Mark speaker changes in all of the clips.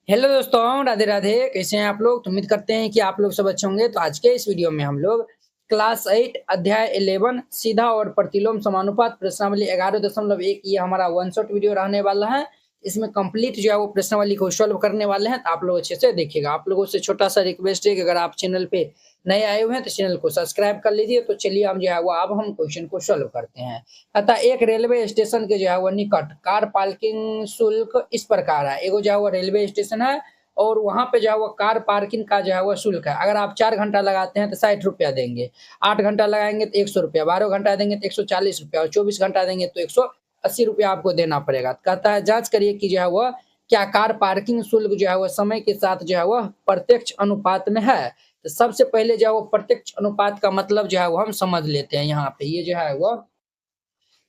Speaker 1: Hello दोस्तों, राधे राधे। कैसे हैं आप लोग? तो उम्मीद करते हैं कि आप लोग सब अच्छे होंगे। तो आज के इस वीडियो में हम लोग क्लास 8 अध्याय 11 सीधा और प्रतिलोम समानुपात प्रश्नावली 11.1 ये हमारा वन शॉट वीडियो रहने वाला है। इसमें कंप्लीट जो है वो प्रश्नावली को सॉल्व करने वाले हैं। तो आप लोग अच्छे से देखिएगा। आप लोगों से छोटा सा रिक्वेस्ट है कि अगर आप चैनल पे नए आए हुए हैं तो चैनल को सब्सक्राइब कर लीजिए। तो चलिए हम जो है वो अब हम क्वेश्चन को सॉल्व करते हैं। अतः एक रेलवे स्टेशन के जो है वो निकट कार पार्किंग शुल्क इस प्रकार है। एगो जो है वो रेलवे स्टेशन है और वहां पे जो है वो कार पार्किंग का जो है वो शुल्क है। अगर आप 4 घंटा लगाते हैं तो 60 रुपया देंगे, 8 घंटा लगाएंगे तो 100 रुपया, 12 घंटा देंगे तो 140 रुपया और 24 घंटा देंगे तो 180 रुपया आपको देना पड़ेगा। तो कहता है जांच करिए कि जो है वो क्या कार पार्किंग शुल्क जो है वो समय के साथ जो है वो प्रत्यक्ष अनुपात में है। तो सबसे पहले जो है वो प्रत्यक्ष अनुपात का मतलब जो है वो हम समझ लेते हैं। यहाँ पे ये जो है वो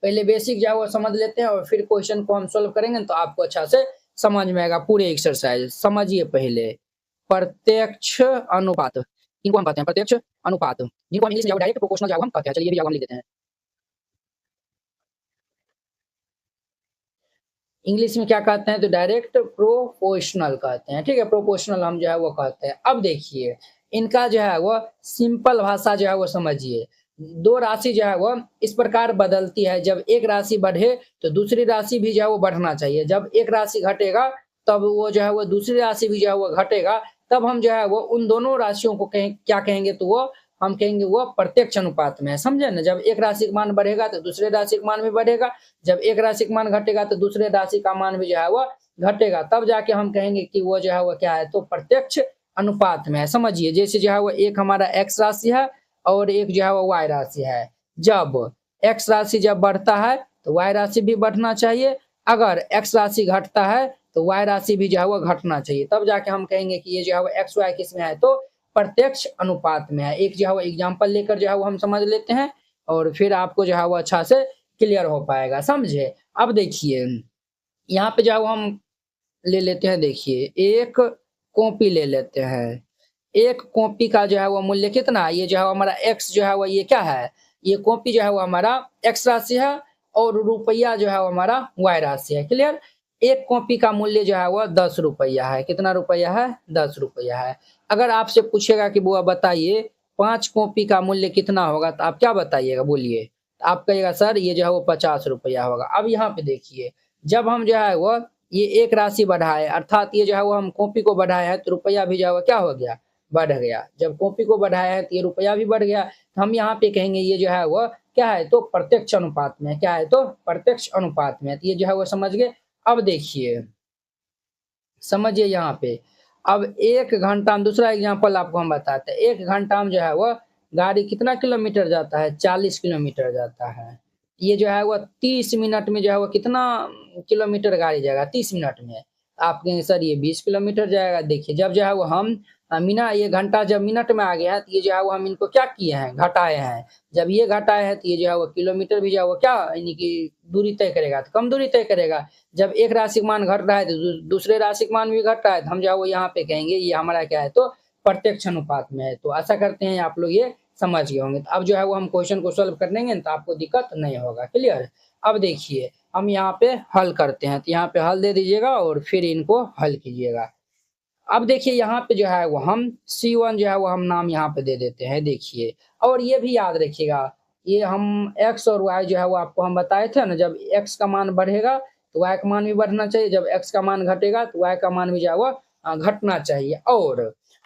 Speaker 1: पहले बेसिक जो है वो समझ लेते हैं और फिर क्वेश्चन को हम सोल्व करेंगे तो आपको अच्छा से समझ में आएगा। पूरे एक्सरसाइज समझिए। पहले प्रत्यक्ष अनुपात इनको हम कहते हैं प्रत्यक्ष अनुपात, जिनको हम इंग्लिश में डायरेक्ट प्रोपोर्शनल जो हम कहते हैं। चलिए ये भी हम लिख देते हैं। इंग्लिश में क्या कहते हैं तो डायरेक्ट प्रोपोर्शनल कहते हैं। ठीक है, प्रोपोर्शनल हम जो है वो कहते हैं। अब देखिए इनका जो है वो सिंपल भाषा जो है वो समझिए। दो राशि जो है वो इस प्रकार बदलती है। जब एक राशि बढ़े तो दूसरी राशि भी जो है वो बढ़ना चाहिए। जब एक राशि घटेगा तब वो जो है वो दूसरी राशि भी जो है वो घटेगा। तब हम जो है वो उन दोनों राशियों को क्या कहेंगे तो वो हम कहेंगे वो प्रत्यक्ष अनुपात में है। समझे ना? जब एक राशि का मान बढ़ेगा तो दूसरे राशि का मान भी बढ़ेगा। जब एक राशि का मान घटेगा तो दूसरे राशि का मान भी जो है वो घटेगा। तब जाके हम कहेंगे कि वो जो है वो क्या है तो प्रत्यक्ष अनुपात में है। समझिए जैसे जो है वो एक हमारा एक्स राशि है और एक जो है वो वाई राशि है। जब एक्स राशि जब बढ़ता है तो वाई राशि भी बढ़ना चाहिए। अगर एक्स राशि घटता है तो वाई राशि भी जो है वो घटना चाहिए। तब जाके हम कहेंगे कि ये जो है वो एक्स वाई किस में है तो प्रत्यक्ष अनुपात में है। एक जो है वो एग्जाम्पल लेकर जो है वो हम समझ लेते हैं और फिर आपको जो है वो अच्छा से क्लियर हो पाएगा। समझे? अब देखिए यहाँ पे जो है वो हम ले लेते हैं। देखिए एक कॉपी ले लेते हैं। एक कॉपी का जो है वो मूल्य कितना है? ये जो है हमारा एक्स जो है वो ये क्या है? ये कॉपी जो है वो हमारा एक्स राशि है और रुपया जो है वो हमारा वाई राशि है। क्लियर? एक कॉपी का मूल्य जो है वो 10 रुपया है। कितना रुपया है? 10 रुपया है। अगर आपसे पूछेगा कि बुआ बताइए 5 कॉपी का मूल्य कितना होगा तो आप क्या बताइएगा? बोलिए। तो आप कहिएगा सर ये जो है वो 50 रुपया होगा। अब यहाँ पे देखिए जब हम जो है वो ये एक राशि बढ़ाए अर्थात ये जो है वो हम कॉपी को बढ़ाए हैं तो रुपया भी जो है वो क्या हो गया? बढ़ गया। जब कॉपी को बढ़ाया है तो ये रुपया भी बढ़ गया। तो हम यहाँ पे कहेंगे ये जो है वो क्या है तो प्रत्यक्ष अनुपात में। क्या है तो प्रत्यक्ष अनुपात में। तो ये जो है वो समझ गए। अब देखिए समझिए यहाँ पे अब एक घंटा में दूसरा एग्जांपल आपको हम बताते हैं। एक घंटा में जो है वो गाड़ी कितना किलोमीटर जाता है? 40 किलोमीटर जाता है। ये जो है वो 30 मिनट में जो है वो कितना किलोमीटर गाड़ी जाएगा? 30 मिनट में। आप कहेंगे सर ये 20 किलोमीटर जाएगा। देखिए जब जो है वो हम ये घंटा जब मिनट में आ गया है तो ये जो है वो हम इनको क्या किए हैं? घटाए हैं। जब ये घटाए हैं तो ये जो है वो किलोमीटर भी जो है वो क्या यानी कि दूरी तय करेगा तो कम दूरी तय करेगा। जब एक राशि का मान घट रहा है तो दूसरे राशि का मान भी घट रहा है तो हम जो है वो यहाँ पे कहेंगे ये हमारा क्या है तो प्रत्यक्ष अनुपात में है। तो आशा करते हैं आप लोग ये समझ गए होंगे। तो अब जो है वो हम क्वेश्चन को सॉल्व कर लेंगे तो आपको दिक्कत नहीं होगा। क्लियर? अब देखिए हम यहाँ पे हल करते हैं। तो यहाँ पे हल दे दीजिएगा और फिर इनको हल कीजिएगा। अब देखिए यहाँ पे जो है वो हम C1 जो है वो हम नाम यहाँ पे दे देते हैं। देखिए और ये भी याद रखिएगा ये हम x और y जो है वो आपको हम बताए थे ना, जब x का मान बढ़ेगा तो y का मान भी बढ़ना चाहिए। जब x का मान घटेगा तो y का मान भी जो है वो घटना चाहिए।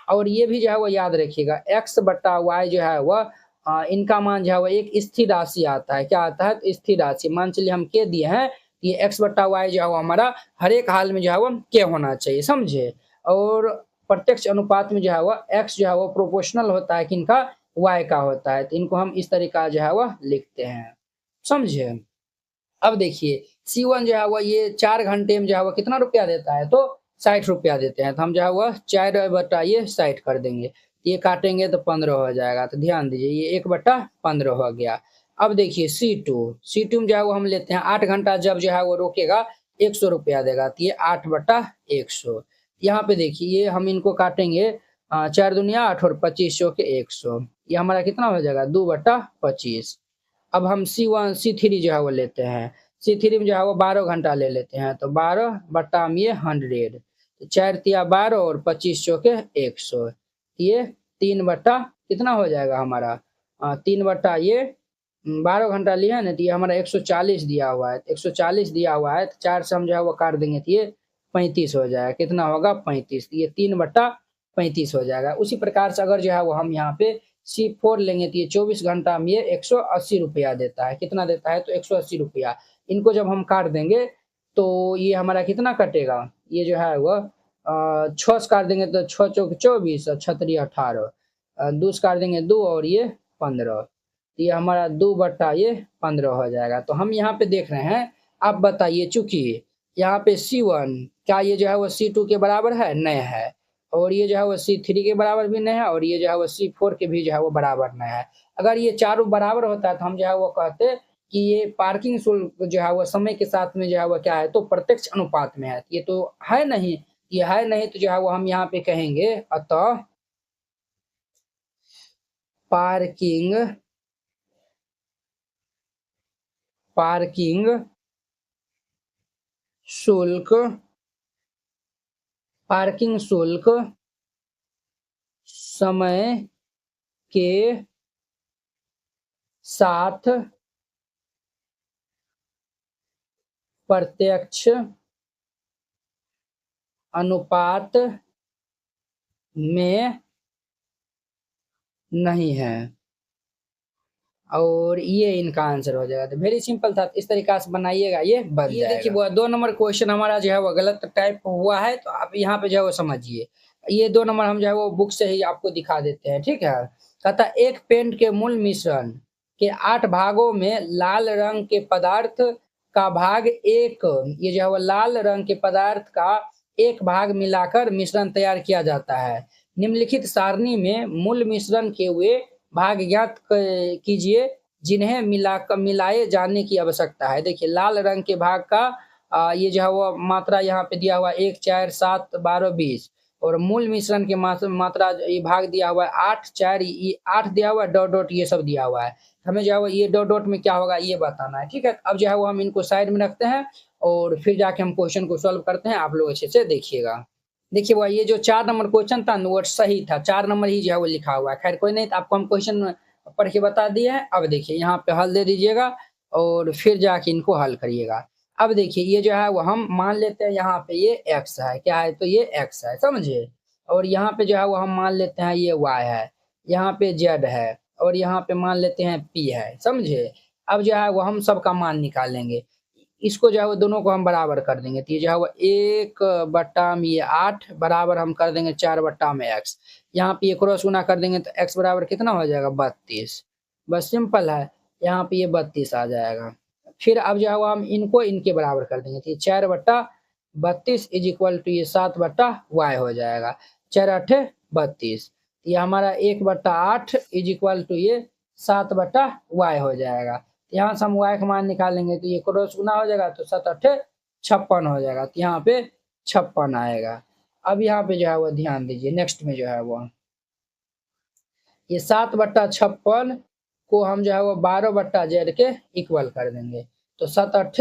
Speaker 1: और ये भी जो है वो याद रखिएगा x बटा y जो है वो इनका मान जो है वो एक स्थिर राशि आता है। क्या आता है? तो स्थिर राशि। मान चलिए हम के दिए हैं ये x बटा y जो है वो हमारा हर एक हाल में जो है वो के होना चाहिए। समझे? और प्रत्यक्ष अनुपात में जो है वो x जो है वो प्रोपोर्शनल होता है किनका? y का होता है। तो इनको हम इस तरीका जो है वो लिखते हैं। समझे? अब देखिए C1 जो है वो ये 4 घंटे में जो है वो कितना रुपया देता है तो 60 रुपया देते हैं। तो हम जो है वो 4 बटा ये 60 कर देंगे। ये काटेंगे तो 15 हो जाएगा। तो ध्यान दीजिए ये 1 बटा 15 हो गया। अब देखिए C2 में जो है वो हम लेते हैं 8 घंटा जब जो है वो रोकेगा 100 रुपया देगा। तो ये 8 बटा 100। यहाँ पे देखिए ये हम इनको काटेंगे 4 दुनिया 8 और 25 के 100। ये हमारा कितना हो जाएगा? 2 बटा 25। अब हम C3 जो है वो लेते हैं। C3 में जो है वो 12 घंटा ले लेते हैं। तो 12 बटा में ये 100। 4 तिया 12 और 25 चौके 100, ये 3 बट्टा कितना हो जाएगा हमारा 3 बट्टा ये 12 घंटा लिया है ना, तो ये हमारा 140 दिया हुआ है, 140 दिया हुआ है, तो 4 से हम जो है वो काट देंगे तो ये 35 हो जाएगा। कितना होगा 35, ये 3 बट्टा 35 हो जाएगा। उसी प्रकार से अगर जो है वो हम यहाँ पे C4 लेंगे तो ये 24 घंटा में ये 180 रुपया देता है। कितना देता है तो 180 रुपया। इनको जब हम काट देंगे तो ये हमारा कितना कटेगा, ये जो है वो 6 से काट देंगे तो 6 चौक 24 और 6 18, 2 से काट देंगे 2 और ये 15, ये हमारा 2 बट्टा ये 15 हो जाएगा। तो हम यहाँ पे देख रहे हैं, आप बताइए, चूंकि यहाँ पे C1 क्या ये जो है वो C2 के बराबर है, नहीं है, और ये जो है वो C3 के बराबर भी नहीं है, और ये जो है वो C4 के भी जो है वो बराबर नहीं है। अगर ये चारों बराबर होता है तो हम जो है वो कहते कि ये पार्किंग शुल्क जो है वो समय के साथ में जो है वो क्या है तो प्रत्यक्ष अनुपात में है। ये तो है नहीं, ये है नहीं, तो जो है वो हम यहाँ पे कहेंगे अतः पार्किंग शुल्क समय के साथ प्रत्यक्ष अनुपात में नहीं है, और ये इनका आंसर हो जाएगा। तो वेरी सिंपल था, इस तरीका से बनाइएगा, ये बन जाएगा। ये देखिए वो 2 नंबर क्वेश्चन हमारा जो है वो गलत टाइप हुआ है, तो आप यहाँ पे जो है वो समझिए। ये 2 नंबर हम जो है वो बुक से ही आपको दिखा देते हैं, ठीक है। कहता एक पेंट के मूल मिश्रण के 8 भागों में लाल रंग के पदार्थ का भाग एक, ये जो है वो लाल रंग के पदार्थ का एक भाग मिलाकर मिश्रण तैयार किया जाता है। निम्नलिखित सारणी में मूल मिश्रण के वे भाग ज्ञात कीजिए जिन्हें मिलाए जाने की आवश्यकता है। देखिए लाल रंग के भाग का ये जो है वो मात्रा यहाँ पे दिया हुआ 1 4 7 12 20, और मूल मिश्रण के मात्रा ये भाग दिया हुआ है 8 4, ये 8 दिया हुआ है, डॉट डॉट ये सब दिया हुआ है। हमें जो है वो ये डॉट डॉट में क्या होगा ये बताना है, ठीक है। अब जो है वो हम इनको साइड में रखते हैं और फिर जाके हम क्वेश्चन को सॉल्व करते हैं। आप लोग अच्छे से देखिएगा। देखिए वो ये जो 4 नंबर क्वेश्चन था वो सही था, 4 नंबर ही जो है वो लिखा हुआ है। खैर कोई नहीं, तो आपको हम क्वेश्चन पढ़ के बता दिए हैं। अब देखिए यहाँ पे हल दे दीजिएगा और फिर जाके इनको हल करिएगा। अब देखिए ये जो है वो हम मान लेते हैं यहाँ पे ये x है, क्या है तो ये x है, समझे। और यहाँ पे जो है वो हम मान लेते हैं ये y है, यहाँ पे z है, और यहाँ पे मान लेते हैं p है, समझे। अब जो है वो हम सबका मान निकालेंगे, इसको जो है वो दोनों को हम बराबर कर देंगे, तो ये जो है वो 1 बट्टा में ये 8 बराबर हम कर देंगे 4 बट्टा में x, यहाँ पे ये क्रॉस गुना कर देंगे तो x बराबर कितना हो जाएगा 32। बस सिंपल है, यहाँ पे ये 32 आ जाएगा। फिर अब जो है वो हम इनको इनके बराबर कर देंगे, तो ये 4 बट्टा 32 इज इक्वल टू ये 7 बट्टा y हो जाएगा। 4 8 32, ये हमारा 1 बट्टा 8 इज इक्वल टू ये 7 बट्टा y हो जाएगा। यहाँ से हम y का मान निकालेंगे तो ये क्रॉस गुना हो जाएगा, तो 7 8 56 हो जाएगा, तो यहाँ पे 56 आएगा। अब यहाँ पे जो है वो ध्यान दीजिए, नेक्स्ट में जो है वो ये 7 बट्टा 56 को हम जो है वो 12 बट्टा z के इक्वल कर देंगे, तो 7 8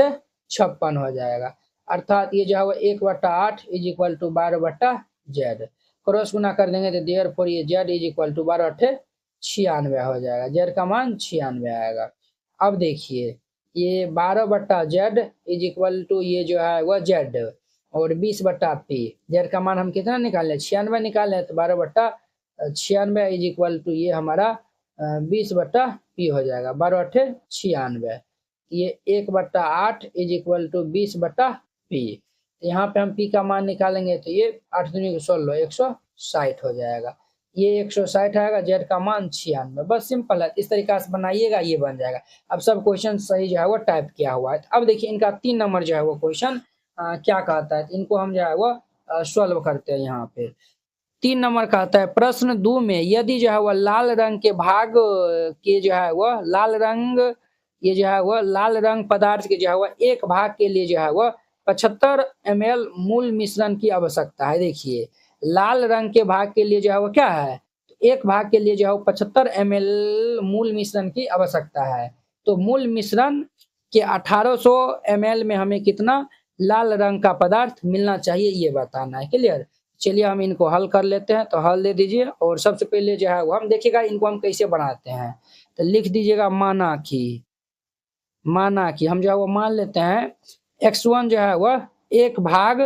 Speaker 1: 56 हो जाएगा। अर्थात ये जो है वो 1 बट्टा 8 इज इक्वल टू 12 बट्टा z, क्रॉस गुना कर देंगे तो देयरफॉर ये z इज इक्वल टू 12 8 96 हो जाएगा, z का मान 96 आएगा। अब देखिए ये 12 बट्टा z इज इक्वल टू ये जो है वह z और 20 बट्टा p, z का मान हम कितना निकाले 96 निकाले, तो 12 बट्टा 96 इज इक्वल टू ये हमारा 20 बट्टा p हो जाएगा, 12 8 96, ये 1 बट्टा 8 इज इक्वल टू 20 बट्टा p, यहाँ पे हम p का मान निकालेंगे तो ये 8 दूनी 16 160 हो जाएगा, ये 160 आएगा, जेड का मान 96। बस सिंपल है, इस तरीका से बनाइएगा, ये बन जाएगा। अब सब क्वेश्चन सही जो है वो टाइप किया हुआ है। अब देखिए इनका 3 नंबर जो है वो क्वेश्चन क्या कहता है, इनको हम जो है वो सॉल्व करते हैं। यहाँ पे 3 नंबर कहता है प्रश्न 2 में यदि जो है वह लाल रंग के भाग के जो है वह लाल रंग, ये जो है वह लाल रंग पदार्थ के जो है वह एक भाग के लिए जो है वह 75 ml मूल मिश्रण की आवश्यकता है। देखिए लाल रंग के भाग के लिए जो है वो क्या है, एक भाग के लिए जो है वो 75 ml मूल मिश्रण की आवश्यकता है। तो मूल मिश्रण के 1800 ml में हमें कितना लाल रंग का पदार्थ मिलना चाहिए, ये बताना है। क्लियर? चलिए हम इनको हल कर लेते हैं। तो हल दे दीजिए और सबसे पहले जो है वो हम देखिएगा इनको हम कैसे बनाते हैं। तो लिख दीजिएगा माना कि हम जो है वो मान लेते हैं x1 जो है वह एक भाग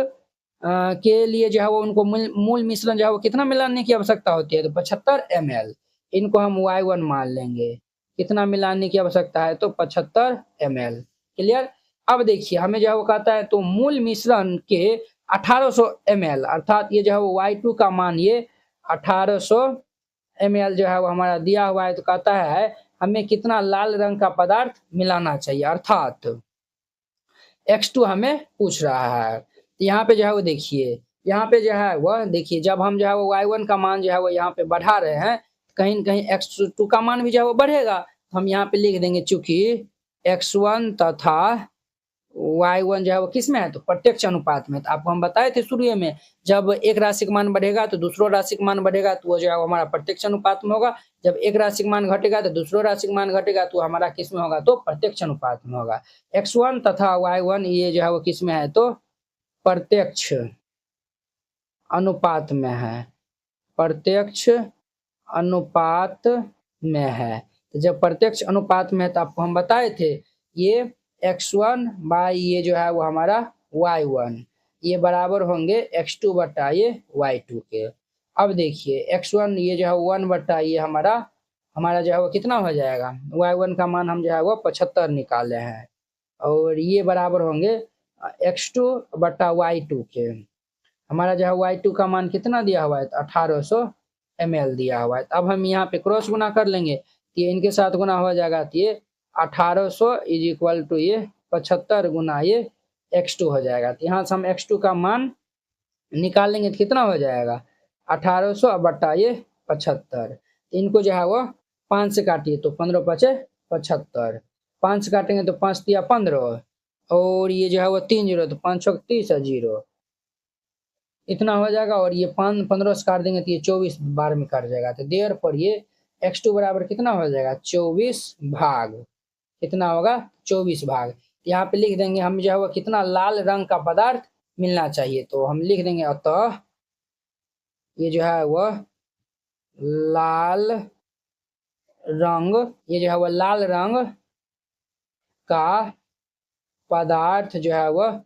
Speaker 1: के लिए जो है वो उनको मूल मिश्रण जो है वो कितना मिलाने की आवश्यकता होती है, तो 75 ml। इनको हम y1 मान लेंगे, कितना मिलाने की आवश्यकता है, तो 75 ml। क्लियर? अब देखिए हमें जो है वो कहता है तो मूल मिश्रण के 1800 ml, अर्थात ये जो है वो y2 का मान ये 1800 ml जो है वो हमारा दिया हुआ है। तो कहता है हमें कितना लाल रंग का पदार्थ मिलाना चाहिए, अर्थात x2 हमें पूछ रहा है। तो यहाँ पे जो है वो देखिए, यहाँ पे जो है वह देखिए जब हम जो है वो y1 का मान जो है वो यहाँ पे बढ़ा रहे हैं, कहीं न कहीं x2 का मान भी जो है वो बढ़ेगा। हम यहाँ पे लिख देंगे चूंकि x1 तथा y1 जो है वो किस में है, तो प्रत्यक्ष अनुपात में। तो आपको हम बताए थे शुरू में, जब एक राशि का मान बढ़ेगा तो दूसरो राशि का मान बढ़ेगा, तो वो जो है वो हमारा प्रत्यक्ष अनुपात में होगा। जब एक राशि का मान घटेगा तो दूसरो राशि का मान घटेगा, तो हमारा किस में होगा, तो प्रत्यक्ष अनुपात में होगा। x1 तथा y1 ये जो है वो किस में है, तो प्रत्यक्ष अनुपात में है, प्रत्यक्ष अनुपात में है। तो जब प्रत्यक्ष अनुपात में है तो आपको हम बताए थे ये x1 बाई ये जो है वो हमारा y1 ये बराबर होंगे x2 बटा ये y2 के। अब देखिए x1 ये जो है 1 बटा ये हमारा जो है वो कितना हो जाएगा, y1 का मान हम जो है वो 75 निकाले हैं, और ये बराबर होंगे x2 बटा y2 के। हमारा जो है y2 का मान कितना दिया हुआ है, तो 1800 ml दिया हुआ है। तो अब हम यहाँ पे क्रॉस गुना कर लेंगे, तो ये इनके साथ गुना हो जाएगा, तो ये 1800 इज इक्वल टू ये 75 गुना ये x2 हो जाएगा। तो यहाँ से हम x2 का मान निकालेंगे तो कितना हो जाएगा, 1800 बटा ये 75। इनको जो है वो 5 से काटिए तो 15 पचे 75, 5 से काटेंगे तो 5 दिया 15, और ये जो है वो 3 जीरो, तो 5 छक 30 है जीरो, इतना हो जाएगा। और ये 15 से काट देंगे तो ये 24 बार में कट जाएगा। तो देयर पर ये x2 बराबर कितना हो जाएगा, 24 भाग, कितना होगा, 24 भाग। यहाँ पे लिख देंगे हम जो है वो कितना लाल रंग का पदार्थ मिलना चाहिए, तो हम लिख देंगे अतः ये जो है वह लाल रंग, ये जो है वह लाल रंग का पदार्थ जो है वह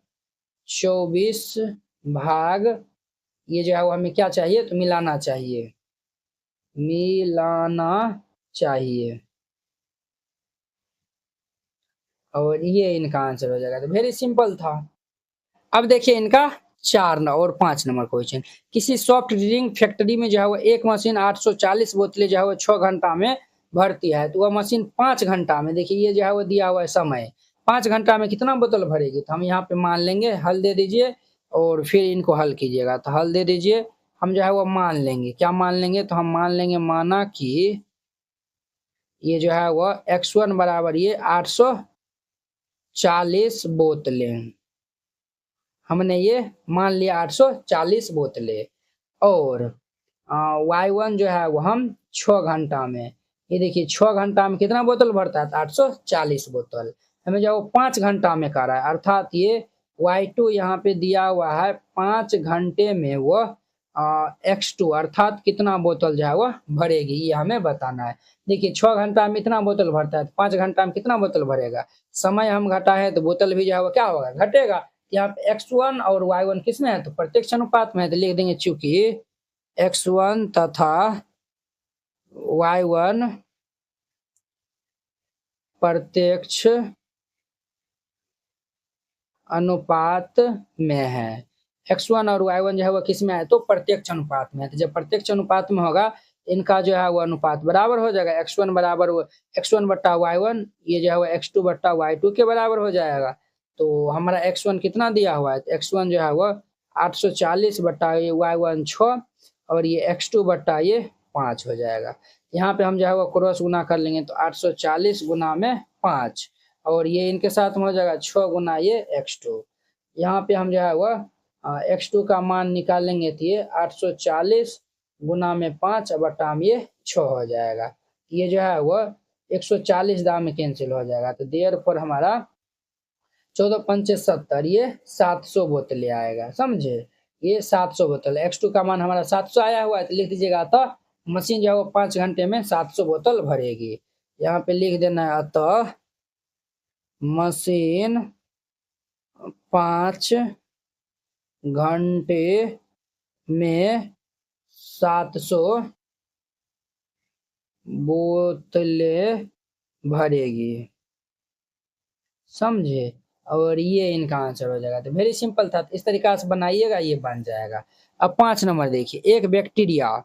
Speaker 1: 24 भाग, ये जो है वो हमें क्या चाहिए, तो मिलाना चाहिए, और ये इनका आंसर हो जाएगा। तो वेरी सिंपल था। अब देखिए इनका 4 और 5 नंबर क्वेश्चन। किसी सॉफ्ट ड्रिंक फैक्ट्री में जो है वो एक मशीन 840 बोतलें जो है वो 6 घंटा में भरती है, तो वह मशीन 5 घंटा में, देखिए ये जो है वो दिया हुआ है समय, 5 घंटा में कितना बोतल भरेगी। तो हम यहाँ पे मान लेंगे, हल दे दीजिए और फिर इनको हल कीजिएगा। तो हल दे दीजिए, हम जो है वो मान लेंगे, क्या मान लेंगे, तो हम मान लेंगे माना कि ये जो है वो x1 बराबर ये 840 बोतलें, हमने ये मान लिया 840 बोतलें, और y1 जो है वो हम 6 घंटा में, ये देखिए 6 घंटा में कितना बोतल भरता है, तो 840 बोतल। हमें जो 5 घंटा में कर रहा है, अर्थात ये y2 यहाँ पे दिया हुआ है 5 घंटे में वो x2 अर्थात कितना बोतल जो है वो भरेगी, ये हमें बताना है। देखिए 6 घंटा में इतना बोतल भरता है, तो 5 घंटा में कितना बोतल भरेगा, समय हम घटा है तो बोतल भी जो है वो क्या होगा, घटेगा। यहाँ पे x1 और y1 किस में है, तो प्रत्यक्ष अनुपात में है, तो लिख देंगे चूंकि x1 तथा y1 प्रत्यक्ष अनुपात में है, x1 और y1 जो है वो किस में है, तो प्रत्यक्ष अनुपात में है। तो जब प्रत्यक्ष अनुपात में होगा इनका जो है वो अनुपात बराबर हो जाएगा, x1 बराबर x1 बट्टा y1, ये जो है वो x2 बट्टा y2 के बराबर हो जाएगा। तो हमारा x1 कितना दिया हुआ है, तो x1 जो है वो 840 बट्टा ये y1 6, और ये x2 बट्टा ये 5 हो जाएगा। यहाँ पे हम जो है वो क्रॉस गुना कर लेंगे, तो 840 गुना में 5, और ये इनके साथ में हो जाएगा 6 गुना ये x2। यहाँ पे हम जो है वह x2 का मान निकालेंगे, तो ये 840 गुना में 5 बटा में ये 6 हो जाएगा। ये जो है वह 140 दाम में कैंसिल हो जाएगा। तो देयर पर हमारा 14 पंचे 70, ये 700 बोतलें आएगा, समझे। ये 700 बोतल, x2 का मान हमारा 700 आया हुआ है, तो लिख दीजिएगा अतः मशीन जो है वो 5 घंटे में 700 बोतल भरेगी। यहाँ पे लिख देना है अतः मशीन 5 घंटे में 700 बोतलें भरेगी, समझे। और ये इनका आंसर हो जाएगा। तो वेरी सिंपल था, इस तरीका से बनाइएगा, ये बन जाएगा। अब 5 नंबर देखिए, एक बैक्टीरिया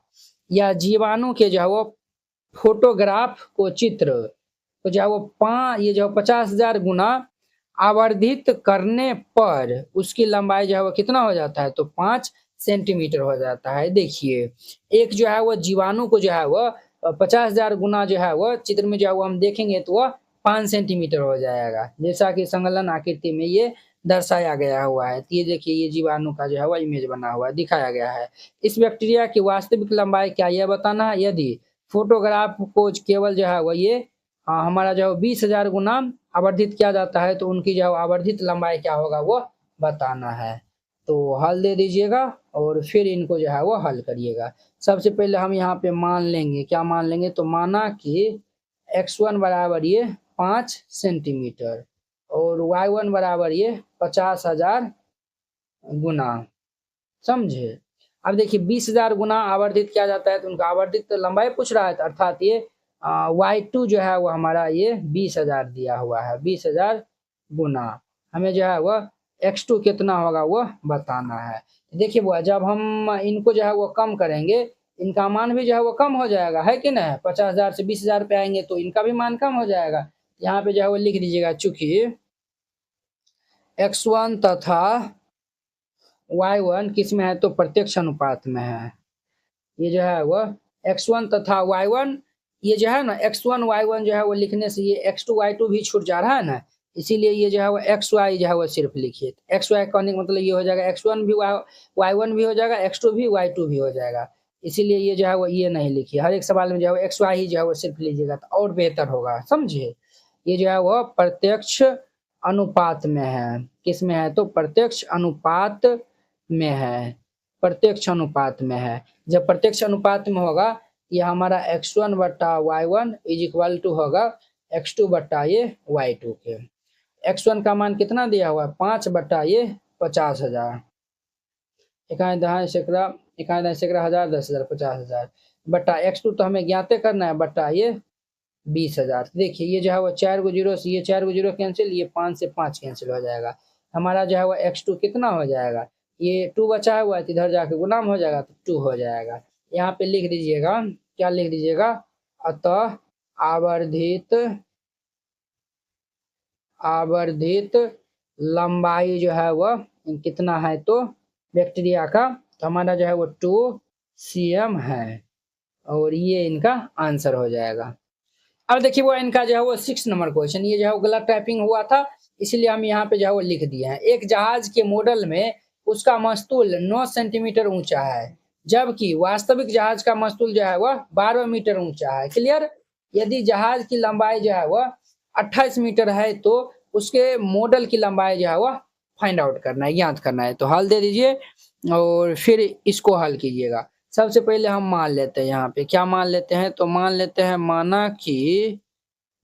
Speaker 1: या जीवाणु के जो है वो फोटोग्राफ को चित्र तो जो है वो ये जो 50,000 गुना आवर्धित करने पर उसकी लंबाई जो है वो कितना हो जाता है, तो 5 सेंटीमीटर हो जाता है। देखिए एक जो है वो जीवाणु को जो है वो 50,000 गुना जो है वो चित्र में जो है वो हम देखेंगे तो वह 5 सेंटीमीटर हो जाएगा, जैसा कि संलग्न आकृति में ये दर्शाया गया हुआ है। तो ये देखिए, ये जीवाणु का जो है वो इमेज बना हुआ है, दिखाया गया है। इस बैक्टीरिया की वास्तविक लंबाई क्या यह बताना है। यदि फोटोग्राफ को केवल जो है वो ये हमारा जो 20,000 गुना आवर्धित किया जाता है, तो उनकी जो आवर्धित लंबाई क्या होगा वो बताना है। तो हल दे दीजिएगा और फिर इनको जो है वो हल करिएगा। सबसे पहले हम यहाँ पे मान लेंगे, क्या मान लेंगे, तो माना कि x1 बराबर ये 5 सेंटीमीटर और y1 बराबर ये 50,000 गुना, समझे। अब देखिए 20,000 गुना आवर्धित किया जाता है, तो उनका आवर्धित लंबाई पूछ रहा है, तो अर्थात ये y2 जो है वो हमारा ये 20,000 दिया हुआ है। 20,000 गुना हमें जो है वो x2 कितना होगा वो बताना है। देखिए वो जब हम इनको जो है वो कम करेंगे, इनका मान भी जो है वो कम हो जाएगा, है कि नहीं। 50,000 से 20,000 पे आएंगे तो इनका भी मान कम हो जाएगा। यहाँ पे जो है वो लिख दीजिएगा, चूंकि x1 तथा y1 किस में है, तो प्रत्यक्ष अनुपात में है। ये जो है वो x1 तथा y1, ये जो है ना x1 y1 जो है वो लिखने से ये x2 y2 भी छूट जा रहा है ना, इसीलिए ये जो है वो xy जो है वो सिर्फ लिखिए। xy कहने का मतलब ये हो जाएगा x1 भी y1 भी हो जाएगा, x2 भी y2 भी हो जाएगा, इसीलिए ये जो है वो ये नहीं लिखिए। हर एक सवाल में जो है xy ही जो है वो सिर्फ लीजिएगा तो और बेहतर होगा, समझिए। ये जो है वो प्रत्यक्ष अनुपात में है, किस में है, तो प्रत्यक्ष अनुपात में है, प्रत्यक्ष अनुपात में है। जब प्रत्यक्ष अनुपात में होगा, ये हमारा x1 बट्टा y1 इज इक्वल टू होगा x2 बट्टा ये y2 के। x1 का मान कितना दिया हुआ है, 5 बट्टा ये 50,000, इकाई दहाई सैकड़ा, इकाई दहाई सैकड़ा हजार, 10,000, 50,000 बट्टा x2 तो हमें ज्ञाते करना है, बट्टा ये 20,000। देखिए ये जो है वो 4 गो जीरो से ये 4 गो जीरो कैंसिल, ये 5 से 5 कैंसिल हो जाएगा। हमारा जो है वो x2 कितना हो जाएगा, ये 2 बचा हुआ है, तो इधर जाके गुणाम हो जाएगा तो 2 हो जाएगा। यहाँ पे लिख दीजिएगा, क्या लिख दीजिएगा, अतः आवर्धित लंबाई जो है वह कितना है, तो बैक्टीरिया का, तो हमारा जो है वो 2 cm है, और ये इनका आंसर हो जाएगा। अब देखिए वो इनका जो है वो 6 नंबर क्वेश्चन, ये जो है वो गलत टाइपिंग हुआ था, इसलिए हम यहाँ पे जो है वो लिख दिए हैं। एक जहाज के मॉडल में उसका मस्तूल 9 सेंटीमीटर ऊंचा है, जबकि वास्तविक जहाज का मस्तूल जो है वह 12 मीटर ऊंचा है। क्लियर। यदि जहाज की लंबाई जो है वह 28 मीटर है, तो उसके मॉडल की लंबाई जो है वह फाइंड आउट करना है, ज्ञात करना है। तो हल दे दीजिए और फिर इसको हल कीजिएगा। सबसे पहले हम मान लेते हैं, यहाँ पे क्या मान लेते हैं, तो मान लेते हैं, माना कि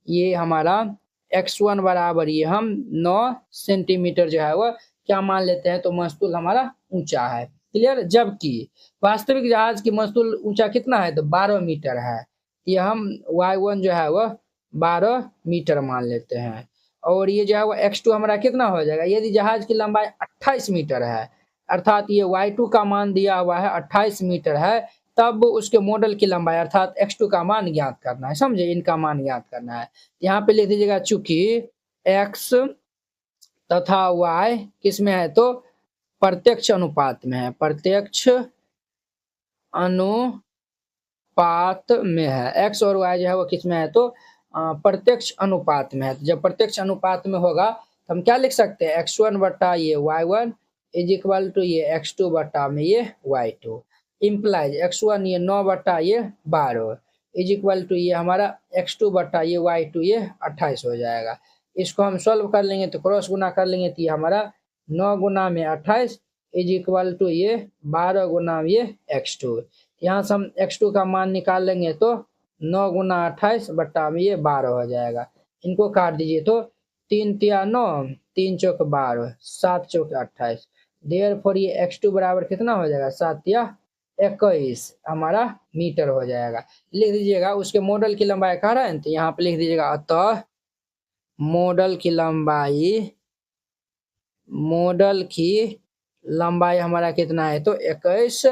Speaker 1: ये हमारा x1 बराबर ये हम 9 सेंटीमीटर जो है वह क्या मान लेते हैं, तो मस्तूल हमारा ऊंचा है। क्लियर। जबकि वास्तविक जहाज की मस्तूल ऊंचा कितना है, तो 12 मीटर है। ये हम y1 जो है वह 12 मीटर मान लेते हैं, और ये जो है वह x2 हमारा कितना हो जाएगा, यदि जहाज की लंबाई 28 मीटर है, अर्थात ये y2 का मान दिया हुआ है 28 मीटर है, तब उसके मॉडल की लंबाई अर्थात x2 का मान ज्ञात करना है, समझे। इनका मान ज्ञात करना है। यहाँ पे लिख दीजिएगा, चूंकि x तथा y किस में है, तो प्रत्यक्ष अनुपात में है, प्रत्यक्ष अनुपात में है। x और y जो है वो किस में है, तो प्रत्यक्ष अनुपात में है। तो जब प्रत्यक्ष अनुपात में होगा तो हम क्या लिख सकते हैं, x1 बट्टा ये y1 इज इक्वल टू ये x2 बट्टा में ये y2, इम्प्लाइज x1 ये 9 बट्टा ये 12 इज इक्वल टू ये हमारा x2 बट्टा ये y2 ये 28 हो जाएगा। इसको हम सॉल्व कर लेंगे तो क्रॉस गुना कर लेंगे तो ये हमारा 9 गुना में 28 इज इक्वल टू ये 12 गुना ये x2। यहाँ से हम x2 का मान निकाल लेंगे तो 9 गुना 28 बट्टा में ये 12 हो जाएगा। इनको काट दीजिए तो 3 तिया 9, 3 चौक 12, 7 चौक 28। देयरफॉर ये x2 बराबर कितना हो जाएगा 7 या 21 हमारा मीटर हो जाएगा। लिख दीजिएगा उसके मॉडल की लंबाई कह रहा है तो यहाँ पे लिख दीजिएगा अतः मॉडल की लंबाई हमारा कितना है तो 21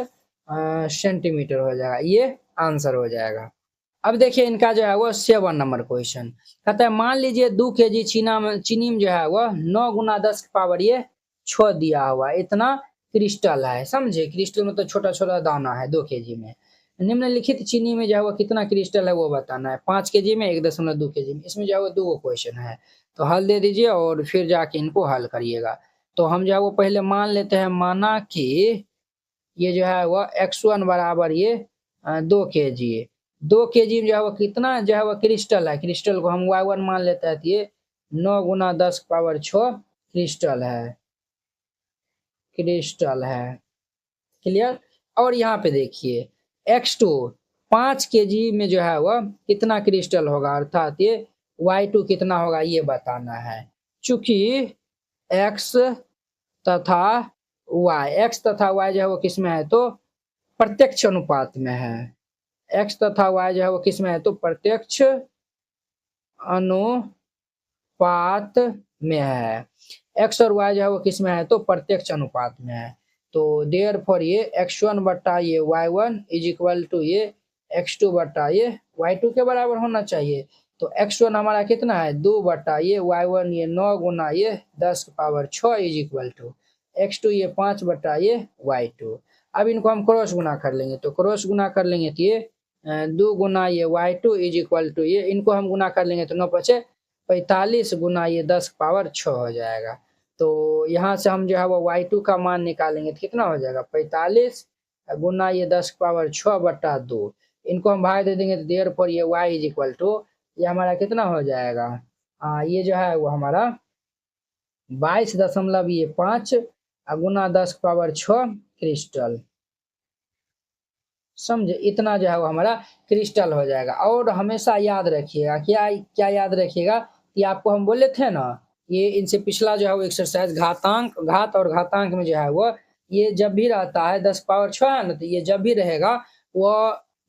Speaker 1: सेंटीमीटर हो जाएगा। ये आंसर हो जाएगा। अब देखिए इनका जो है वो 7 नंबर क्वेश्चन कहता है मान लीजिए 2 kg चीनी में जो है वो 9 गुना 10 की पावर ये 6 दिया हुआ इतना क्रिस्टल है। समझे, क्रिस्टल मतलब छोटा छोटा दाना है 2 kg में। निम्नलिखित चीनी में जो है वो कितना क्रिस्टल है वो बताना है। 5 kg में 1.2 kg में। इसमें जो है वो 2 क्वेश्चन है तो हल दे दीजिए और फिर जाके इनको हल करिएगा। तो हम जो है वो पहले मान लेते हैं, माना कि ये जो है वो x1 बराबर ये 2 kg। 2 kg में जो है वो कितना जो है वो क्रिस्टल है। क्रिस्टल को हम y1 मान लेते हैं तो ये 9 गुना 10 पावर 6 क्रिस्टल है। क्लियर। और यहाँ पे देखिए x2 5 kg में जो है वह कितना क्रिस्टल होगा, अर्थात ये y2 कितना होगा ये बताना है। चूंकि x तथा y जो है वो किस में है तो प्रत्यक्ष अनुपात में है। x तथा y जो है वो किस में है तो प्रत्यक्ष अनुपात में है। x और y जो है वो किस में है तो प्रत्यक्ष अनुपात में है। तो देयरफॉर ये x1 बट्टा ये y1 इज इक्वल टू ये x2 बट्टा ये y2 के बराबर होना चाहिए। तो x1 हमारा कितना है 2 बट्टा ये y1 ये 9 गुना ये 10 की power 6 is equal to x2 ये 5 बट्टा ये y2। अब इनको हम क्रॉस गुना कर लेंगे तो क्रॉस गुना कर लेंगे तो ये 2 गुना ये y2 इज इक्वल टू ये इनको हम गुना कर लेंगे तो 9 पचे 45 गुना ये 10 पावर 6 हो जाएगा। तो यहाँ से हम जो है वो y2 का मान निकालेंगे तो कितना हो जाएगा 45 गुना ये 10 पावर 6 बट्टा 2। इनको हम भाग दे देंगे तो देयरफॉर ये y इज इक्वल टू ये हमारा कितना हो जाएगा, ये जो है वो हमारा 22.5 गुना 10 पावर 6 क्रिस्टल। समझे, इतना जो है वो हमारा क्रिस्टल हो जाएगा। और हमेशा याद रखिएगा, क्या याद रखिएगा कि आपको हम बोले थे ना, ये इनसे पिछला जो है वो एक्सरसाइज घात और घातांक में जो है वो ये जब भी रहता है 10 पावर 6 है ना, तो ये जब भी रहेगा वो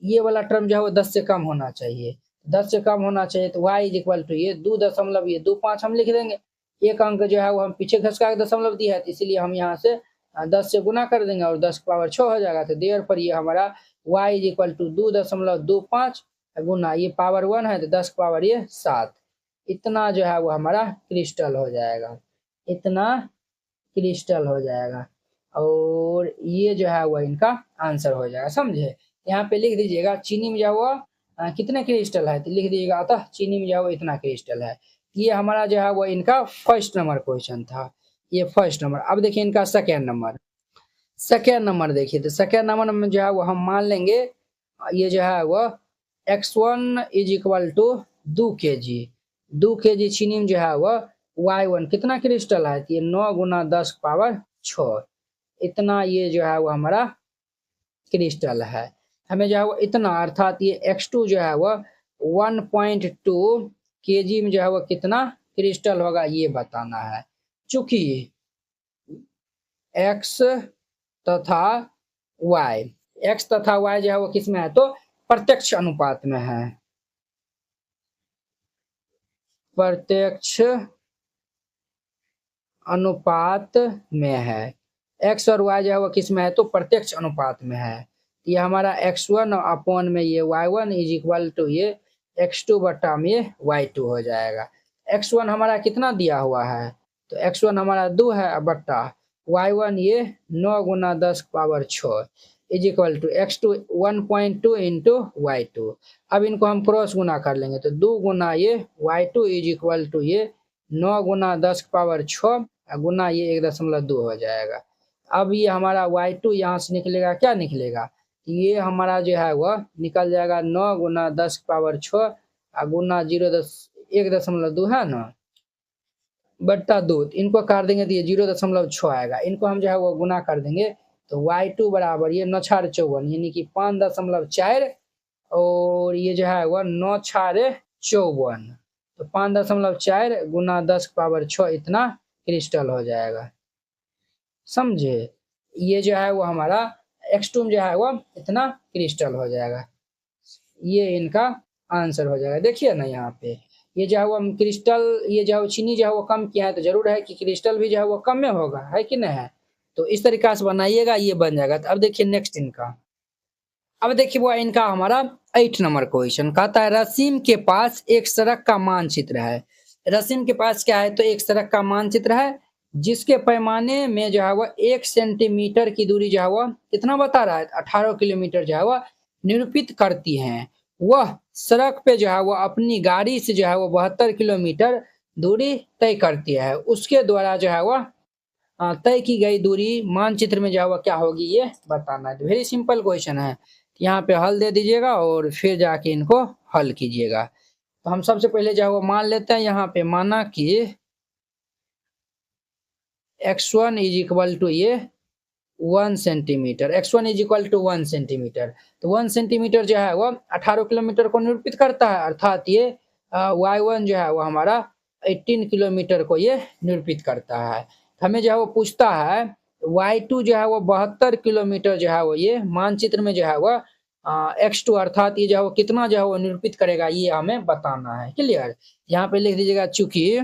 Speaker 1: ये वाला टर्म जो है वो 10 से कम होना चाहिए। 10 से कम होना चाहिए तो y इज इक्वल टू ये 2.25 हम लिख देंगे। एक अंक जो है वो हम पीछे घसका के दशमलव दिया है तो इसीलिए हम यहाँ से 10 से गुना कर देंगे और 10 पावर 6 हो जाएगा। तो देयर पर ये हमारा y इज इक्वल टू 2.25 गुना ये पावर 1 है तो 10 पावर ये 7। इतना जो है वो हमारा क्रिस्टल हो जाएगा, इतना क्रिस्टल हो जाएगा। और ये जो है वो इनका आंसर हो जाएगा। समझे, यहाँ पे लिख दीजिएगा चीनी में जो है वो कितने क्रिस्टल है तो लिख दीजिएगा अतः चीनी में जो है वो इतना क्रिस्टल है। ये हमारा जो है वो इनका फर्स्ट नंबर क्वेश्चन था, ये फर्स्ट नंबर। अब देखिए इनका सेकेंड नंबर देखिए तो सेकेंड नंबर में जो है वो हम मान लेंगे ये जो है वो x1 is equal to 2 kg चीनी में जो है वो y1 कितना क्रिस्टल है तो ये 9 गुना 10 पावर 6 इतना ये जो है वो हमारा क्रिस्टल है। हमें जो है वो इतना अर्थात ये x2 जो है वो 1.2 kg में जो है वो कितना क्रिस्टल होगा ये बताना है। चूंकि x तथा y जो है वो किस में है तो प्रत्यक्ष अनुपात में है, प्रत्यक्ष अनुपात में है। x और y जो है वो किस में है तो प्रत्यक्ष अनुपात में है। ये हमारा x1 अपॉन में ये y1 इज इक्वल टू ये x2 बट्टा में ये y2 हो जाएगा। x1 हमारा कितना दिया हुआ है तो x1 हमारा 2 है बट्टा y1 ये 9 गुना 10 power 6 is equal to x2 1.2 into y2। अब इनको हम क्रॉस गुना कर लेंगे तो 2 गुना ये y2 इज इक्वल टू ये 9 गुना 10 पावर 6 गुना ये 1.2 हो जाएगा। अब ये हमारा y2 यहाँ से निकलेगा, क्या निकलेगा ये हमारा जो है वह निकल जाएगा 9 गुना 10 पावर 6 गुना 1.2 है ना, बट्टा 2, इनको काट देंगे तो ये 0.6 आएगा। इनको हम जो है वो गुना कर देंगे तो y2 बराबर ये 9 छार 54 यानी कि 5.4 और ये जो है वो 9 छारे 54 तो 5.4 गुना 10⁻6 इतना क्रिस्टल हो जाएगा। समझे? ये जो है वो हमारा x2 जो है वो इतना क्रिस्टल हो जाएगा। ये इनका आंसर हो जाएगा। देखिए ना यहाँ पे ये जो है वो क्रिस्टल, ये जो है चीनी जो है वो कम किया है तो जरूर है कि क्रिस्टल भी जो है वो कम में होगा, है कि नहीं है? तो इस तरीका से बनाइएगा, ये बन जाएगा। तो अब देखिए नेक्स्ट इनका, अब देखिए वो इनका हमारा 8 नंबर क्वेश्चन कहता है रसीम के पास एक सड़क का मानचित्र है। रसीम के पास क्या है? तो एक सड़क का मानचित्र है जिसके पैमाने में जो है वो 1 सेंटीमीटर की दूरी जो है वो कितना बता रहा है? 18 किलोमीटर जो है वो निरूपित करती है। वह सड़क पे जो है वो अपनी गाड़ी से जो है वो 72 किलोमीटर दूरी तय करती है। उसके द्वारा जो है वो तय की गई दूरी मानचित्र में जो है वो क्या होगी ये बताना है। तो वेरी सिंपल क्वेश्चन है। यहाँ पे हल दे दीजिएगा और फिर जाके इनको हल कीजिएगा। तो हम सबसे पहले जो है वो मान लेते हैं, यहाँ पे माना कि x1 इज इक्वल टू ये 1 centimetre, x1 is equal to 1 centimetre. तो 1 सेंटीमीटर जो है वो 18 किलोमीटर को निरूपित करता है, अर्थात ये y1 जो है वो हमारा 18 किलोमीटर को ये निरूपित करता है। हमें जो है वो पूछता है y2 जो है वो 72 किलोमीटर जो है वो ये मानचित्र में जो है वो x2 अर्थात ये जो है वो कितना जो है वो निरूपित करेगा ये हमें बताना है। क्लियर? यहाँ पे लिख दीजिएगा चूंकि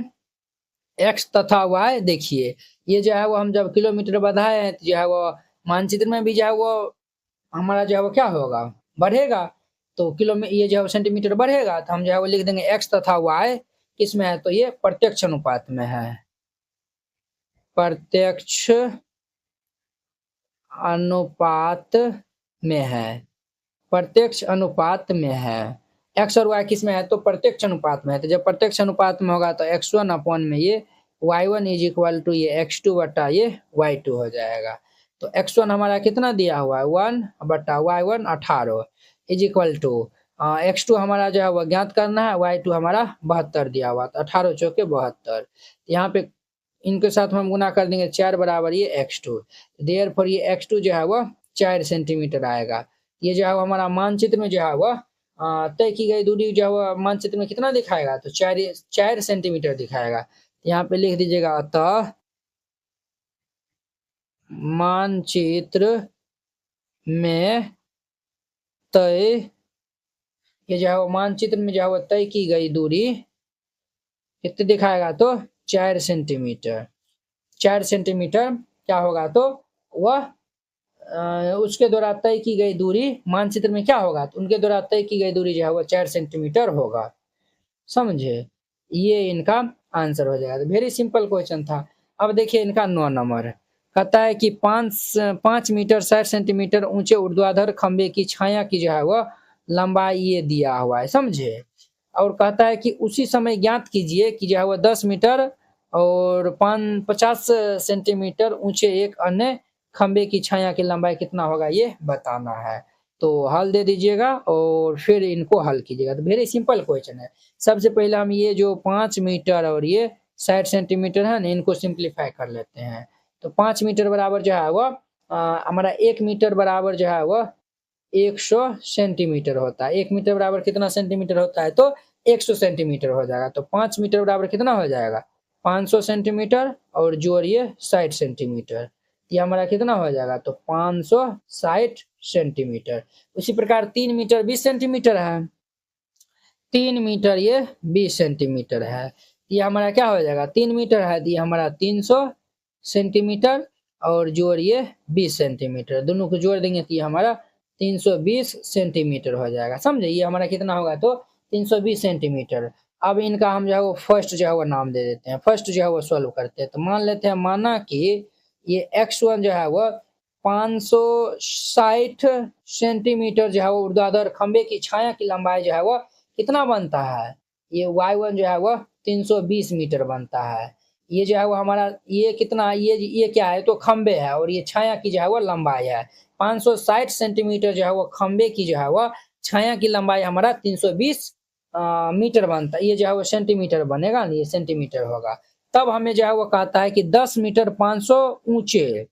Speaker 1: x तथा y, देखिए ये जो है वो हम जब किलोमीटर बढ़ाए हैं तो जो है वो मानचित्र में भी जो है वो हमारा जो है वो क्या होगा? बढ़ेगा। तो किलोमीटर ये जो है सेंटीमीटर बढ़ेगा तो हम जो है वो लिख देंगे x तथा y किस में है? तो ये प्रत्यक्ष अनुपात में है, प्रत्यक्ष अनुपात में है, प्रत्यक्ष अनुपात में है। x और y किस में है? तो प्रत्यक्ष अनुपात में है। तो जब प्रत्यक्ष अनुपात में होगा तो x1 अपॉन में ये y1 इज इक्वल टू ये x2 बटा ये y2 हो जाएगा। तो x1 हमारा कितना दिया हुआ है? 1 बटा y1 18 is equal to x2 हमारा जो है वो ज्ञात करना है, y2 हमारा 72 दिया हुआ, तो 18 चौके 72। यहाँ पे इनके साथ हम गुना कर देंगे 4 बराबर ये x2, देयरफॉर ये x2 जो है वो 4 सेंटीमीटर आएगा। ये जो है वो हमारा मानचित्र में जो है वो तय की गई दूरी जो है वो मानचित्र में कितना दिखाएगा? तो 4 सेंटीमीटर दिखाएगा। यहाँ पे लिख दीजिएगा अतः मानचित्र में तय, ये जो है वो मानचित्र में जो है वो तय की गई दूरी कितने दिखाएगा? तो 4 सेंटीमीटर। 4 सेंटीमीटर क्या होगा? तो वह उसके द्वारा तय की गई दूरी मानचित्र में क्या होगा? तो उनके द्वारा तय की गई दूरी जो है वो 4 सेंटीमीटर होगा। समझे? ये इनका आंसर हो जाएगा। तो वेरी सिंपल क्वेश्चन था। अब देखिए इनका 9 नंबर कहता है कि 5 मीटर 60 सेंटीमीटर ऊंचे ऊर्ध्वाधर खंबे की छाया की जो है वो लंबाई ये दिया हुआ है। समझे? और कहता है कि उसी समय ज्ञात कीजिए कि जो है वो 10 मीटर और 50 सेंटीमीटर ऊंचे एक अन्य खंबे की छाया की लंबाई कितना होगा ये बताना है। तो हल दे दीजिएगा और फिर इनको हल कीजिएगा। तो वेरी सिंपल क्वेश्चन है। सबसे पहले हम ये जो 5 मीटर और ये 60 सेंटीमीटर है ना, इनको सिंप्लीफाई कर लेते हैं। तो 5 मीटर बराबर जो है वो हमारा 1 मीटर बराबर जो है वो 100 सेंटीमीटर होता है। 1 मीटर बराबर कितना सेंटीमीटर होता है? तो 100 सेंटीमीटर हो जाएगा। तो 5 मीटर बराबर कितना हो जाएगा? 500 सेंटीमीटर और जोड़िए 60 सेंटीमीटर, ये हमारा कितना हो जाएगा? तो 560 सेंटीमीटर। उसी प्रकार 3 मीटर 20 सेंटीमीटर है, 3 मीटर ये 20 सेंटीमीटर है, ये हमारा क्या हो जाएगा? 3 मीटर है तो ये हमारा 300 सेंटीमीटर और जोड़िए 20 सेंटीमीटर, दोनों को जोड़ देंगे तो ये हमारा 320 सेंटीमीटर हो जाएगा। समझे? ये हमारा कितना होगा? तो 320 सेंटीमीटर। अब इनका हम जो है वो फर्स्ट जो है वो नाम दे देते हैं, फर्स्ट जो है वो सॉल्व करते हैं। तो मान लेते हैं, माना कि ये x1 जो है वो 560 सेंटीमीटर जो है वो ऊर्ध्वाधर खंबे की छाया की लंबाई जो है वो कितना बनता है? ये y1 जो है वो 320 मीटर बनता है। ये जो है वो हमारा ये कितना, ये क्या है? तो खंबे है और ये छाया की जो है वो लंबाई है। 560 सेंटीमीटर जो है वो खंबे की जो है वो छाया की लंबाई हमारा 320 मीटर बनता है। ये जो है वो सेंटीमीटर बनेगा, ये सेंटीमीटर होगा। तब हमें जो है वो कहता है कि 10 मीटर 500 ऊंचे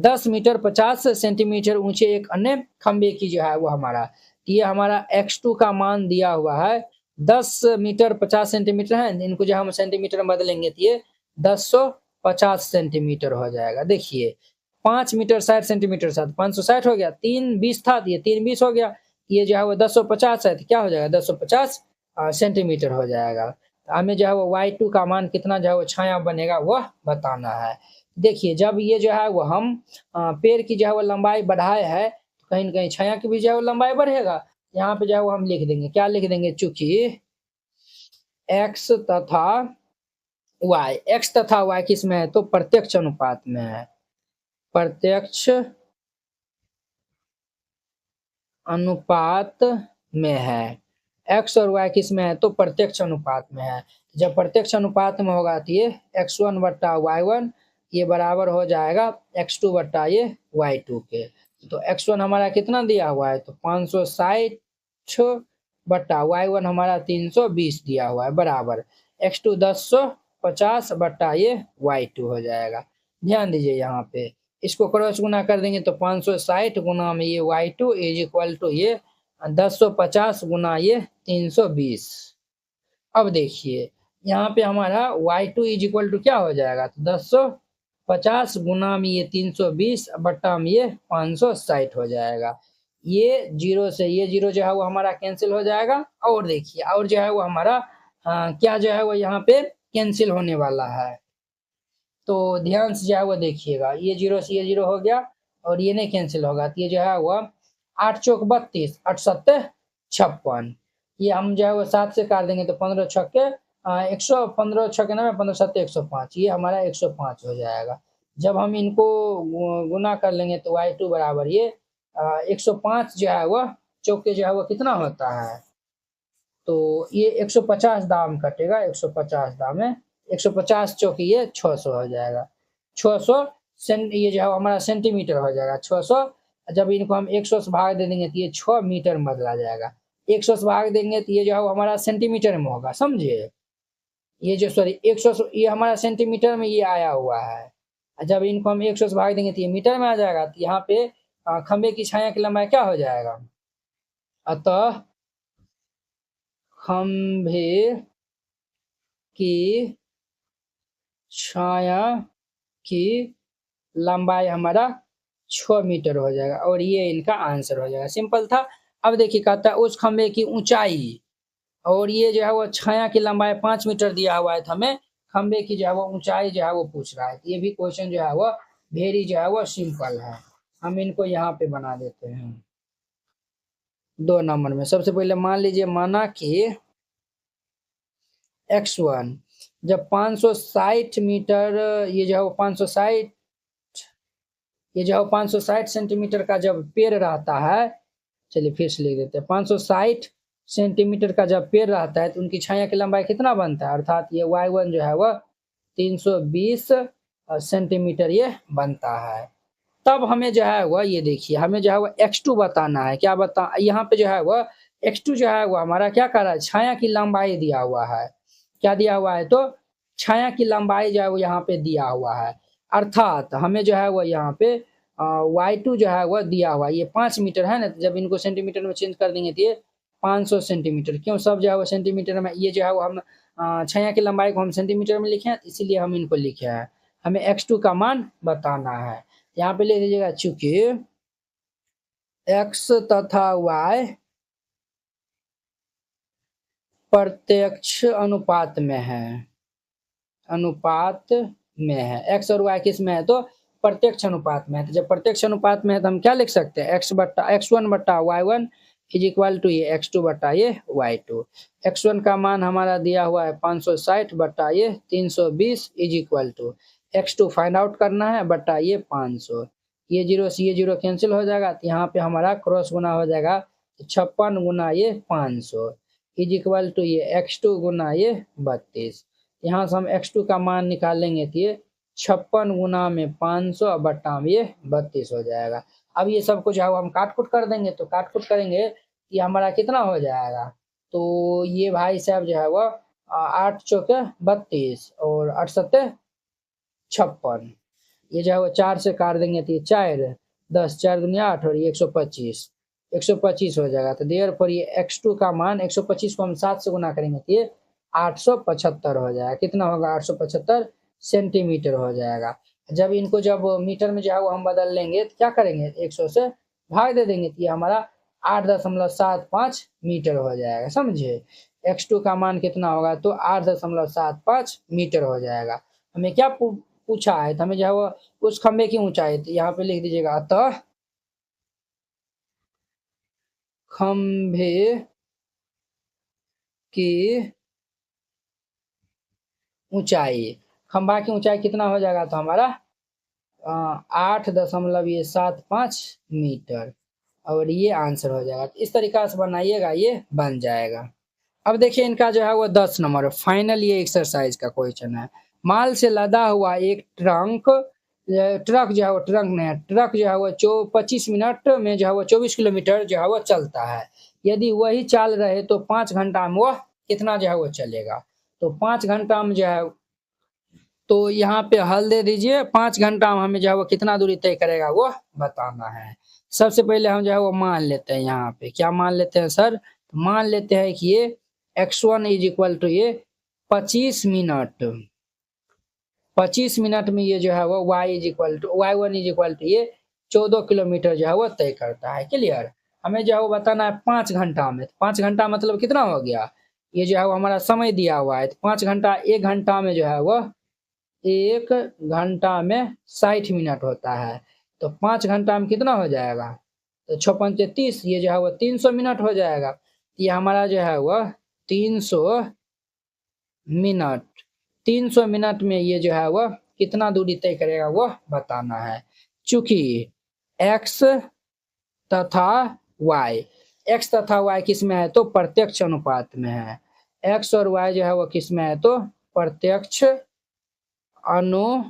Speaker 1: 10 मीटर 50 सेंटीमीटर ऊंचे एक अन्य खंबे की जो है वो हमारा ये हमारा x2 का मान दिया हुआ है 10 मीटर 50 सेंटीमीटर है, इनको जो हम सेंटीमीटर में बदलेंगे तो ये 1050 सेंटीमीटर हो जाएगा। देखिए 5 मीटर 60 सेंटीमीटर साथ 560 हो गया, 320 था ये 320 हो गया, ये जो है वो 1050 है तो क्या हो जाएगा 1050 सेंटीमीटर हो जाएगा। हमें जो है वो y2 का मान कितना जो है वो छाया बनेगा वह बताना है। देखिए जब ये जो है वो हम पेड़ की जो है वो लंबाई बढ़ाए है तो कहीं न कहीं छाया की भी जो है वो लंबाई बढ़ेगा। यहाँ पे जो है वो हम लिख देंगे, क्या लिख देंगे, चूंकि x तथा y, x तथा y किस में है तो प्रत्यक्ष अनुपात में है, प्रत्यक्ष अनुपात में है। x और y किस में है तो प्रत्यक्ष अनुपात में है। जब प्रत्यक्ष अनुपात में होगा तो ये x1 बट्टा y1 ये बराबर हो जाएगा x2 बट्टा ये y2 के। तो x1 हमारा कितना दिया हुआ है तो 560 बट्टा y1 हमारा 320 दिया हुआ है बराबर x2 1050 बट्टा ये y2 हो जाएगा। ध्यान दीजिए यहाँ पे इसको क्रॉस गुना कर देंगे तो 560 गुना में ये y2 इज इक्वल टू ये 1050 गुना ये 320। अब देखिए यहाँ पे हमारा y2 इज इक्वल टू क्या हो जाएगा तो 1050 गुना में ये 320 बट्टा में ये 560 हो जाएगा। ये जीरो से ये जीरो जो है वो हमारा कैंसिल हो जाएगा। और देखिए और जो है वो हमारा क्या जो है वो यहाँ पे कैंसिल होने वाला है, तो ध्यान से जो है वो देखिएगा, ये जीरो से ये जीरो हो गया और ये नहीं कैंसिल होगा तो ये जो है वो 8 चौक 32 8 सत्ते 56, ये हम जो है वो 7 से काट देंगे तो 15 छक्के 100 15 छक्के 90 15 सत्ते 105, ये हमारा 105 हो जाएगा। जब हम इनको गुना कर लेंगे तो y2 बराबर ये 105 जो है वो चौके जो है वो कितना होता है तो ये 150 दाम कटेगा, 150 दाम है 150 चौकी ये 600 हो जाएगा। 600 ये जो है हमारा सेंटीमीटर हो जाएगा 600। जब इनको हम 100 से भाग दे देंगे तो ये 6 मीटर में बदला जाएगा। 100 से भाग देंगे तो ये जो है वो हमारा सेंटीमीटर में होगा, समझे। ये जो सॉरी 100 ये हमारा सेंटीमीटर में ये आया हुआ है। जब इनको हम 100 से भाग देंगे तो ये मीटर में आ जाएगा। तो यहाँ पे खंबे की छाया की लंबाई क्या हो जाएगा, अतः खंभे की छाया की लंबाई हमारा 6 मीटर हो जाएगा और ये इनका आंसर हो जाएगा। सिंपल था। अब देखिए कहता है उस खंबे की ऊंचाई, और ये जो है वो छाया की लंबाई 5 मीटर दिया हुआ है तो हमें खंबे की जो है वो ऊंचाई जो है वो पूछ रहा है। ये भी क्वेश्चन जो है वो वेरी जो है वो सिंपल है। हम इनको यहाँ पे बना देते हैं 2 नंबर में। सबसे पहले मान लीजिए माना कि x1 जब 560 मीटर ये जो है वो 560 ये जो है 560 सेंटीमीटर का जब पेड़ रहता है, चलिए फिर से लिख देते हैं 560 सेंटीमीटर का जब पेड़ रहता है तो उनकी छाया की लंबाई कितना बनता है, अर्थात ये y1 जो है वह 320 सेंटीमीटर ये बनता है। तब हमें जो है वह ये देखिए हमें जो है वह x2 बताना है। क्या बता, यहाँ पे जो है वह x2 जो है वह हमारा क्या कर रहा है, छाया की लंबाई दिया हुआ है। क्या दिया हुआ है तो छाया की लंबाई जो है वो यहाँ पे दिया हुआ है, अर्थात हमें जो है वो यहाँ पे y2 जो है वह दिया हुआ है। ये 5 मीटर है ना, तो जब इनको सेंटीमीटर में चेंज कर देंगे तो ये 500 सेंटीमीटर, क्यों सब जो है वो सेंटीमीटर में, ये जो है वो हम छाया की लंबाई को हम सेंटीमीटर में लिखे हैं इसीलिए हम इनको लिखे हैं। हमें x2 का मान बताना है। यहाँ पे ले लीजिएगा चूंकि x तथा y प्रत्यक्ष अनुपात में है, अनुपात में है। x और y किस में है तो प्रत्यक्ष अनुपात में है। तो जब प्रत्यक्ष अनुपात में है तो हम क्या लिख सकते हैं, x1 बट्टा y1 इज इक्वल टू ये x2 बट्टा ये y2। x1 का मान हमारा दिया हुआ है 560 बट्टा ये 320 is equal to x2 find out करना है बट्टा ये 500। ये जीरो से ये जीरो कैंसिल हो जाएगा तो यहाँ पे हमारा क्रॉस गुना हो जाएगा 56 गुना ये 500 इज इक्वल टू ये x2 गुना ये 32। यहाँ से हम x2 का मान निकालेंगे तो ये 56 गुना में 500 बट्टा में ये 32 हो जाएगा। अब ये सब कुछ है वो हम काट कुट कर देंगे, तो काट कुट करेंगे ये हमारा कितना हो जाएगा तो ये भाई साहब जो है वो 8 चौके 32 और 8 सत्ते 56। ये जो है वो 4 से काट देंगे तो ये 4 10 4 दूनी 8 और ये 125 125 हो जाएगा। तो देयर पर ये x2 का मान 125 को हम 7 से गुना करेंगे तो ये 875 हो जाएगा। कितना होगा 875 सेंटीमीटर हो जाएगा। जब इनको जब मीटर में जो है वो हम बदल लेंगे तो क्या करेंगे 100 से भाग दे देंगे तो ये हमारा 8.75 मीटर हो जाएगा। समझे x2 का मान कितना होगा तो 8.75 मीटर हो जाएगा। हमें क्या पूछा है तो हमें जो है वो उस खंबे की ऊंचाई तो यहाँ पे लिख दीजिएगा अतः खंबे की ऊंचाई, खंबा की ऊंचाई कितना हो जाएगा तो हमारा 8.75 मीटर और ये आंसर हो जाएगा। इस तरीका से बनाइएगा ये बन जाएगा। अब देखिए इनका जो है वो 10 नंबर फाइनल ये एक्सरसाइज का क्वेश्चन है। माल से लदा हुआ एक ट्रक जो है वो ट्रक जो है वो 25 मिनट में जो है वो 24 किलोमीटर जो है वो चलता है। यदि वही चाल रहे तो 5 घंटा में वह कितना जो है वो चलेगा। तो 5 घंटा में जो है तो यहाँ पे हल दे दीजिए। 5 घंटा में हमें जो है वो कितना दूरी तय करेगा वो बताना है। सबसे पहले हम जो है वो मान लेते हैं, यहाँ पे क्या मान लेते हैं सर, मान लेते हैं कि ये x1 इज इक्वल टू ये 25 मिनट, 25 मिनट में ये जो है वो y1 इज इक्वल टू ये 14 किलोमीटर जो है वो तय करता है। क्लियर। हमें जो है वो बताना है 5 घंटा में। 5 घंटा मतलब कितना हो गया, ये जो है वो हमारा समय दिया हुआ है। तो 5 घंटा 1 घंटा में जो है वो 1 घंटा में 60 मिनट होता है। तो 5 घंटा में कितना हो जाएगा तो 6 पंचे 30, ये जो है वो 300 मिनट हो जाएगा। ये हमारा जो है वह 300 मिनट, 300 मिनट में ये जो है वह कितना दूरी तय करेगा वह बताना है। चूंकि x तथा y, x तथा y किस में है तो प्रत्यक्ष अनुपात में है। x और y जो है वो किस में है तो प्रत्यक्ष अनुपात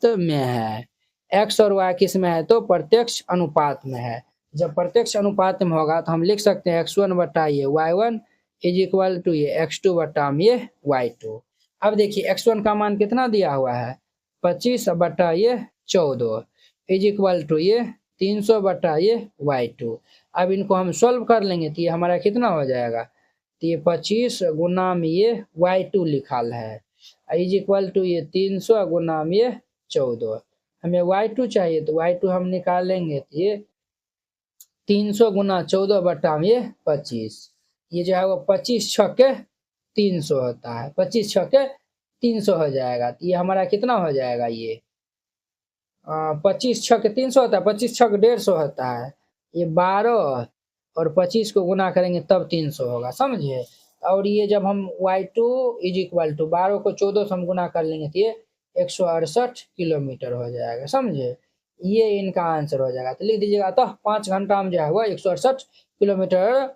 Speaker 1: में है। x और y किस में है तो प्रत्यक्ष अनुपात में है। जब प्रत्यक्ष अनुपात में होगा तो हम लिख सकते हैं x1 बटा ये y1 इज इक्वल टू ये x2 बटा ये y2। अब देखिए x1 का मान कितना दिया हुआ है 25 बटा ये 14 इज इक्वल टू ये 300 बटा ये y2। अब इनको हम सॉल्व कर लेंगे तो ये हमारा कितना हो जाएगा तो ये 25 गुना में ये y2 लिखा है इज इक्वल टू ये 300 गुना में ये 14। हमें y2 चाहिए तो y2 हम निकालेंगे तो ये 300 गुना 14 बटा ये 25, ये जो है वो 25 छक्के 300 होता है, 25 छक्के 300 हो जाएगा। तो ये हमारा कितना हो जाएगा ये 25 छक्के 300 होता है, 25 छक्के 150 होता है। ये 12 और 25 को गुना करेंगे तब 300 होगा। समझे। और ये जब हम y2 इज इक्वल टू 12 को 14 से हम गुना कर लेंगे तो ये 168 किलोमीटर हो जाएगा। समझे। ये इनका आंसर हो जाएगा। तो लिख दीजिएगा तो 5 घंटा में जो है वो 168 किलोमीटर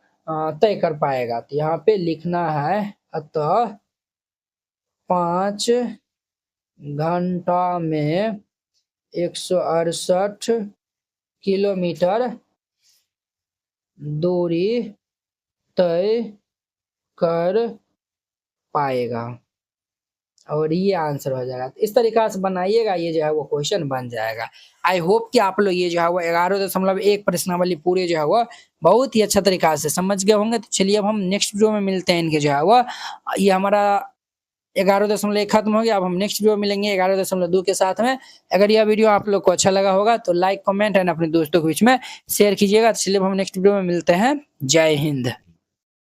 Speaker 1: तय कर पाएगा। तो यहाँ पे लिखना है अतः 5 घंटा में 168 किलोमीटर दूरी तय कर पाएगा और ये आंसर हो जाएगा। इस तरीका से बनाइएगा, ये जो है वो क्वेश्चन बन जाएगा। आई होप कि आप लोग ये जो है वो 11.1 प्रश्नावली पूरे जो है वो बहुत ही अच्छा तरीका से समझ गए होंगे। तो चलिए अब हम नेक्स्ट वीडियो में मिलते हैं। इनके जो है वो ये हमारा 11.1 खत्म हो गया। अब हम नेक्स्ट वीडियो मिलेंगे 11.2 के साथ में। अगर यह वीडियो आप लोग को अच्छा लगा होगा तो लाइक कमेंट एंड अपने दोस्तों के बीच में शेयर कीजिएगा। चलिए हम नेक्स्ट वीडियो में मिलते हैं। जय हिंद।